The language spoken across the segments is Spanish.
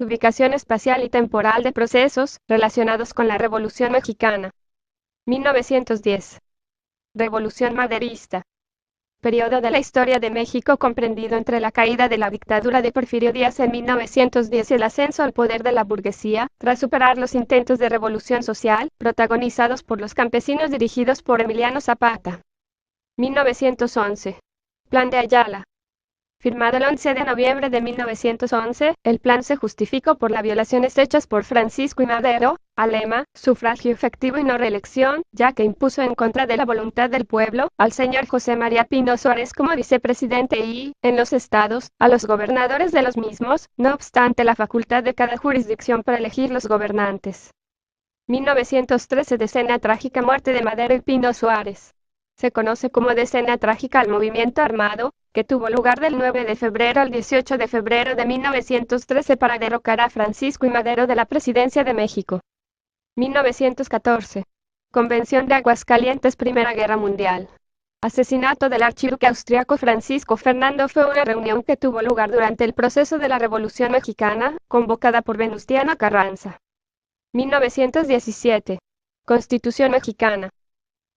Ubicación espacial y temporal de procesos relacionados con la Revolución Mexicana. 1910. Revolución maderista. Periodo de la historia de México comprendido entre la caída de la dictadura de Porfirio Díaz en 1910 y el ascenso al poder de la burguesía, tras superar los intentos de revolución social, protagonizados por los campesinos dirigidos por Emiliano Zapata. 1911. Plan de Ayala. Firmado el 11 de noviembre de 1911, el plan se justificó por las violaciones hechas por Francisco I. Madero, al lema, sufragio efectivo y no reelección, ya que impuso en contra de la voluntad del pueblo, al señor José María Pino Suárez como vicepresidente y, en los estados, a los gobernadores de los mismos, no obstante la facultad de cada jurisdicción para elegir los gobernantes. 1913 Decena trágica muerte de Madero y Pino Suárez. Se conoce como decena trágica al movimiento armado, que tuvo lugar del 9 de febrero al 18 de febrero de 1913 para derrocar a Francisco I. Madero de la presidencia de México. 1914. Convención de Aguascalientes Primera Guerra Mundial. Asesinato del archiduque austriaco Francisco Fernando fue una reunión que tuvo lugar durante el proceso de la Revolución Mexicana, convocada por Venustiano Carranza. 1917. Constitución Mexicana.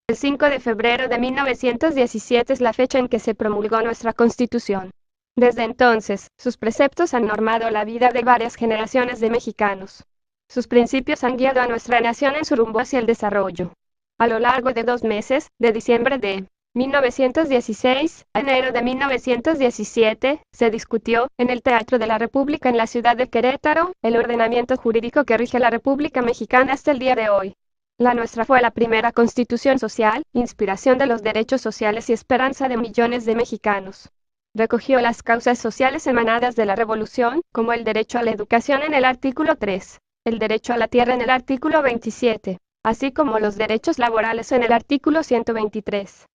El 5 de febrero de 1917 es la fecha en que se promulgó nuestra Constitución. Desde entonces, sus preceptos han normado la vida de varias generaciones de mexicanos. Sus principios han guiado a nuestra nación en su rumbo hacia el desarrollo. A lo largo de 2 meses, de diciembre de 1916 a enero de 1917, se discutió, en el Teatro de la República en la ciudad de Querétaro, el ordenamiento jurídico que rige la República Mexicana hasta el día de hoy. La nuestra fue la primera constitución social, inspiración de los derechos sociales y esperanza de millones de mexicanos. Recogió las causas sociales emanadas de la revolución, como el derecho a la educación en el artículo 3, el derecho a la tierra en el artículo 27, así como los derechos laborales en el artículo 123.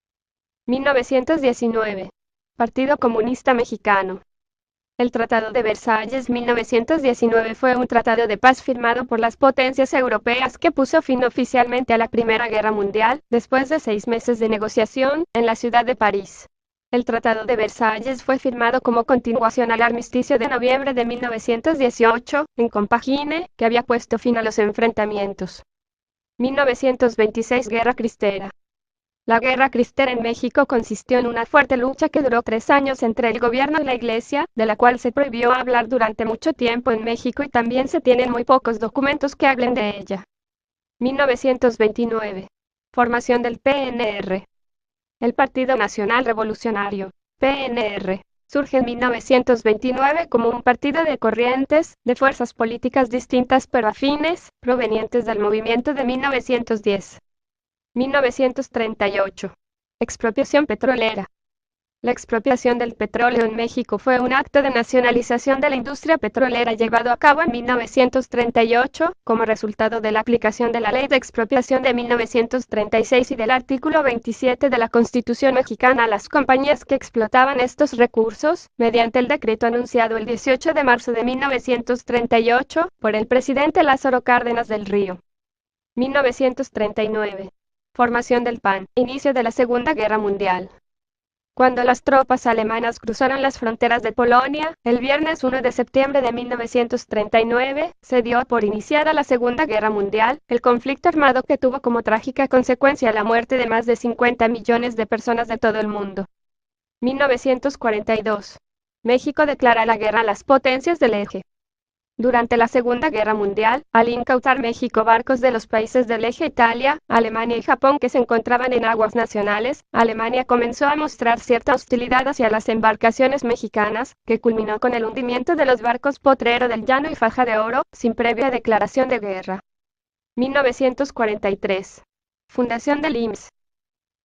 1919. Partido Comunista Mexicano. El Tratado de Versalles 1919 fue un tratado de paz firmado por las potencias europeas que puso fin oficialmente a la Primera Guerra Mundial, después de 6 meses de negociación, en la ciudad de París. El Tratado de Versalles fue firmado como continuación al armisticio de noviembre de 1918, en Compagine, que había puesto fin a los enfrentamientos. 1926 Guerra Cristera. La guerra cristera en México consistió en una fuerte lucha que duró 3 años entre el gobierno y la iglesia, de la cual se prohibió hablar durante mucho tiempo en México y también se tienen muy pocos documentos que hablen de ella. 1929. Formación del PNR. El Partido Nacional Revolucionario, PNR, surge en 1929 como un partido de corrientes, de fuerzas políticas distintas pero afines, provenientes del movimiento de 1910. 1938. Expropiación petrolera. La expropiación del petróleo en México fue un acto de nacionalización de la industria petrolera llevado a cabo en 1938, como resultado de la aplicación de la Ley de Expropiación de 1936 y del artículo 27 de la Constitución mexicana a las compañías que explotaban estos recursos, mediante el decreto anunciado el 18 de marzo de 1938, por el presidente Lázaro Cárdenas del Río. 1939. Formación del PAN, inicio de la Segunda Guerra Mundial. Cuando las tropas alemanas cruzaron las fronteras de Polonia, el viernes 1 de septiembre de 1939, se dio por iniciada la Segunda Guerra Mundial, el conflicto armado que tuvo como trágica consecuencia la muerte de más de 50 millones de personas de todo el mundo. 1942. México declara la guerra a las potencias del eje. Durante la Segunda Guerra Mundial, al incautar México barcos de los países del eje Italia, Alemania y Japón que se encontraban en aguas nacionales, Alemania comenzó a mostrar cierta hostilidad hacia las embarcaciones mexicanas, que culminó con el hundimiento de los barcos Potrero del Llano y Faja de Oro, sin previa declaración de guerra. 1943. Fundación del IMSS.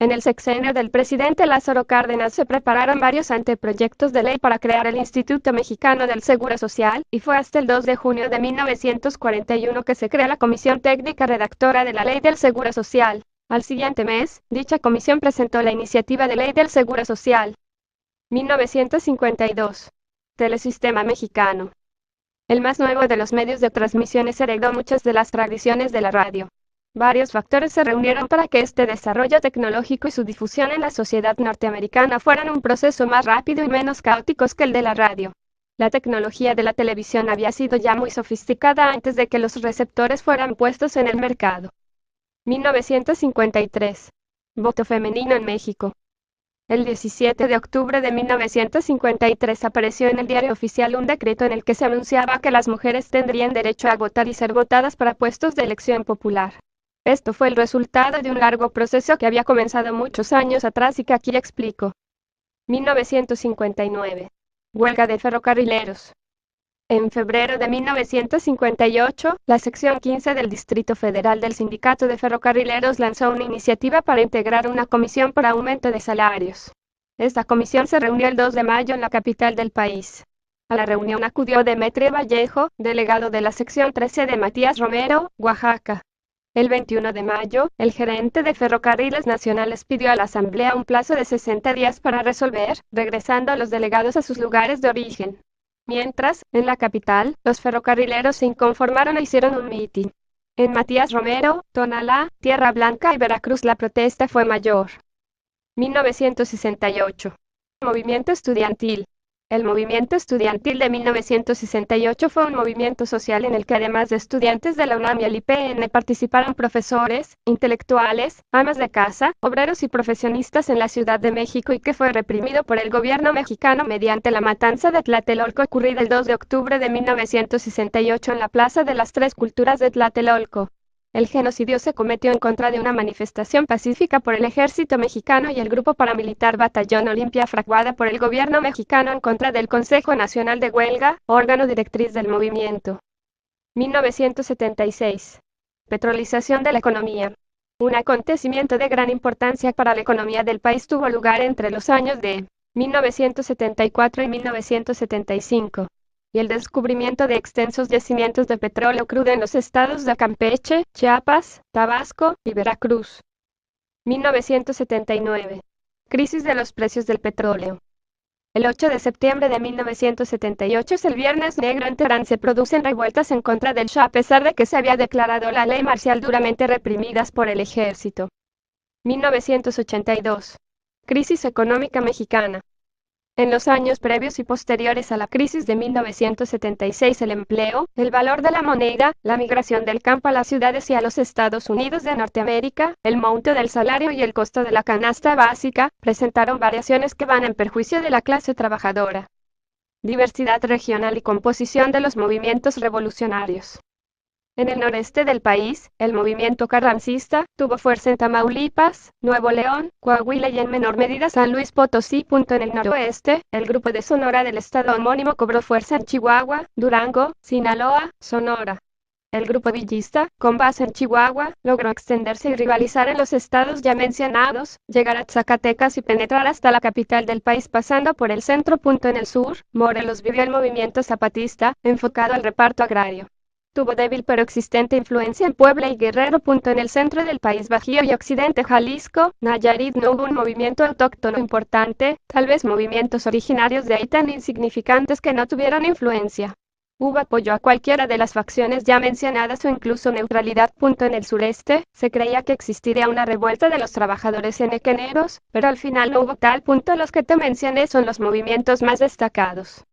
En el sexenio del presidente Lázaro Cárdenas se prepararon varios anteproyectos de ley para crear el Instituto Mexicano del Seguro Social, y fue hasta el 2 de junio de 1941 que se crea la Comisión Técnica Redactora de la Ley del Seguro Social. Al siguiente mes, dicha comisión presentó la iniciativa de Ley del Seguro Social. 1952. Telesistema Mexicano. El más nuevo de los medios de transmisiones heredó muchas de las tradiciones de la radio. Varios factores se reunieron para que este desarrollo tecnológico y su difusión en la sociedad norteamericana fueran un proceso más rápido y menos caóticos que el de la radio. La tecnología de la televisión había sido ya muy sofisticada antes de que los receptores fueran puestos en el mercado. 1953. Voto femenino en México. El 17 de octubre de 1953 apareció en el Diario Oficial un decreto en el que se anunciaba que las mujeres tendrían derecho a votar y ser votadas para puestos de elección popular. Esto fue el resultado de un largo proceso que había comenzado muchos años atrás y que aquí explico. 1959. Huelga de ferrocarrileros. En febrero de 1958, la sección 15 del Distrito Federal del Sindicato de Ferrocarrileros lanzó una iniciativa para integrar una comisión por aumento de salarios. Esta comisión se reunió el 2 de mayo en la capital del país. A la reunión acudió Demetrio Vallejo, delegado de la sección 13 de Matías Romero, Oaxaca. El 21 de mayo, el gerente de Ferrocarriles Nacionales pidió a la asamblea un plazo de 60 días para resolver, regresando a los delegados a sus lugares de origen. Mientras, en la capital, los ferrocarrileros se inconformaron e hicieron un mitin. En Matías Romero, Tonalá, Tierra Blanca y Veracruz la protesta fue mayor. 1968. Movimiento estudiantil. El movimiento estudiantil de 1968 fue un movimiento social en el que además de estudiantes de la UNAM y el IPN participaron profesores, intelectuales, amas de casa, obreros y profesionistas en la Ciudad de México y que fue reprimido por el gobierno mexicano mediante la matanza de Tlatelolco ocurrida el 2 de octubre de 1968 en la Plaza de las Tres Culturas de Tlatelolco. El genocidio se cometió en contra de una manifestación pacífica por el ejército mexicano y el grupo paramilitar Batallón Olimpia fraguada por el gobierno mexicano en contra del Consejo Nacional de Huelga, órgano directriz del movimiento. 1976. Petrolización de la economía. Un acontecimiento de gran importancia para la economía del país tuvo lugar entre los años de 1974 y 1975. Y el descubrimiento de extensos yacimientos de petróleo crudo en los estados de Campeche, Chiapas, Tabasco y Veracruz. 1979. Crisis de los precios del petróleo. El 8 de septiembre de 1978 es el Viernes Negro en Teherán. Se producen revueltas en contra del Shah a pesar de que se había declarado la ley marcial duramente reprimidas por el ejército. 1982. Crisis económica mexicana. En los años previos y posteriores a la crisis de 1976 el empleo, el valor de la moneda, la migración del campo a las ciudades y a los Estados Unidos de Norteamérica, el monto del salario y el costo de la canasta básica, presentaron variaciones que van en perjuicio de la clase trabajadora. Diversidad regional y composición de los movimientos revolucionarios. En el noreste del país, el movimiento carrancista tuvo fuerza en Tamaulipas, Nuevo León, Coahuila y en menor medida San Luis Potosí. En el noroeste, el grupo de Sonora del estado homónimo cobró fuerza en Chihuahua, Durango, Sinaloa, Sonora. El grupo villista, con base en Chihuahua, logró extenderse y rivalizar en los estados ya mencionados, llegar a Zacatecas y penetrar hasta la capital del país pasando por el centro. En el sur, Morelos vivió el movimiento zapatista, enfocado al reparto agrario. Tuvo débil pero existente influencia en Puebla y Guerrero. En el centro del país Bajío y occidente Jalisco, Nayarit no hubo un movimiento autóctono importante, tal vez movimientos originarios de ahí tan insignificantes que no tuvieron influencia. Hubo apoyo a cualquiera de las facciones ya mencionadas o incluso neutralidad. En el sureste, se creía que existiría una revuelta de los trabajadores enequeneros, pero al final no hubo tal. Los que te mencioné son los movimientos más destacados.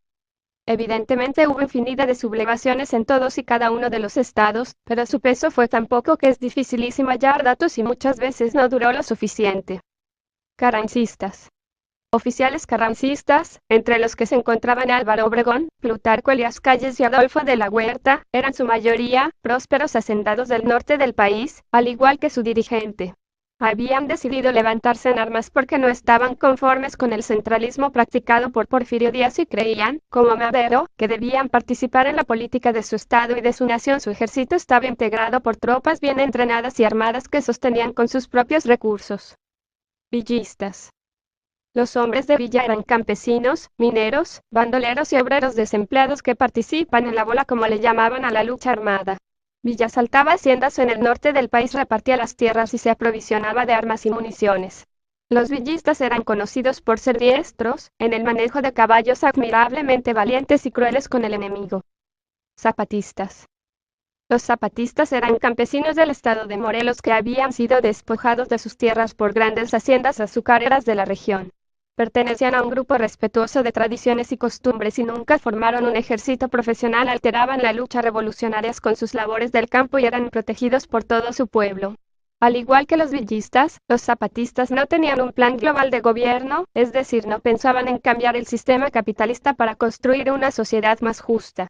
Evidentemente hubo infinidad de sublevaciones en todos y cada uno de los estados, pero su peso fue tan poco que es dificilísimo hallar datos y muchas veces no duró lo suficiente. Carrancistas. Oficiales carrancistas, entre los que se encontraban Álvaro Obregón, Plutarco Elías Calles y Adolfo de la Huerta, eran su mayoría prósperos hacendados del norte del país, al igual que su dirigente. Habían decidido levantarse en armas porque no estaban conformes con el centralismo practicado por Porfirio Díaz y creían, como Madero, que debían participar en la política de su estado y de su nación. Su ejército estaba integrado por tropas bien entrenadas y armadas que sostenían con sus propios recursos. Villistas. Los hombres de Villa eran campesinos, mineros, bandoleros y obreros desempleados que participan en la bola como le llamaban a la lucha armada. Villa asaltaba haciendas en el norte del país, repartía las tierras y se aprovisionaba de armas y municiones. Los villistas eran conocidos por ser diestros, en el manejo de caballos, admirablemente valientes y crueles con el enemigo. Zapatistas. Los zapatistas eran campesinos del estado de Morelos que habían sido despojados de sus tierras por grandes haciendas azucareras de la región. pertenecían a un grupo respetuoso de tradiciones y costumbres y nunca formaron un ejército profesional, alteraban la lucha revolucionaria con sus labores del campo y eran protegidos por todo su pueblo. Al igual que los villistas, los zapatistas no tenían un plan global de gobierno, es decir, no pensaban en cambiar el sistema capitalista para construir una sociedad más justa.